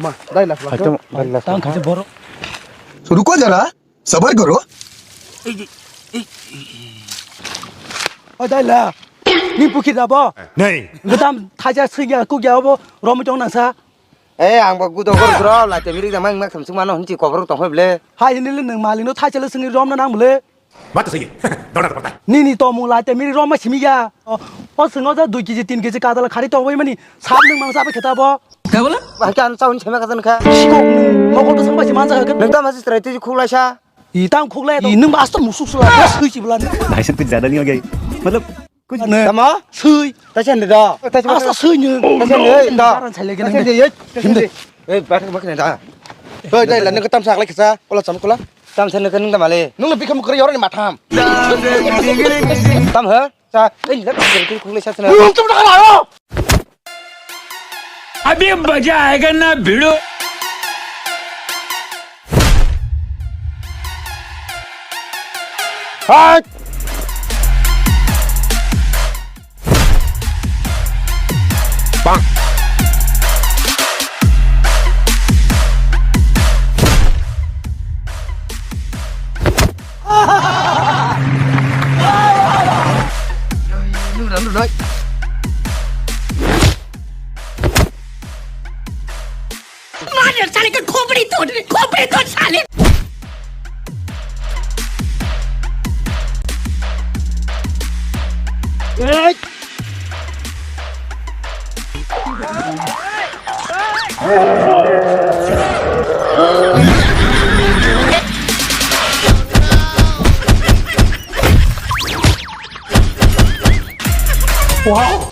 मा दाइला तांग खासे बरो रुको जरा सबर करो दाइला नि पुखि जाबो नहीं गदाम थाजा सैया कुग्याबो रमटों नासा आं बा गुदो गरग्र लाते मिरि जामां मा खमसु मानो हनति खबर तो होबले हाय निले नों मालिनो थाजले सङि रम ना नांबले बात तो सही है दौड़ना तो पड़ता है नि तो मु लाते मिरि रम सिमिया ओ सङो जा 2 केजी 3 केजी कादला खारि तो मानि साब नों मां साबे खताबो का बोला बाहाय साउन छेमा काजन खा सिगौ मगल तो संबासि मानजा होगोन नों दा मासि स्ट्रेटेजी खुलायसा इतां खुगले नों बास तो मुसुसुला सैसिबला भाई साहब कुछ ज्यादा नहीं हो गया मतलब कुछ तमा सै तासेन दा आसा सैनो तासेन दा साइलेगेन तासेन दे बाथ मखने दा दाइला नों ताम साखलाय खसा कला साम कला ताम सन नों दा माले नों बिखम कर यरे माथाम ताम हो सा दा खुलायसा सन तुम ना लायो अभी मजा आएगा ना भिड़ो हां पांग Rồi. मार साले का खोपड़ी तोड़ साले wow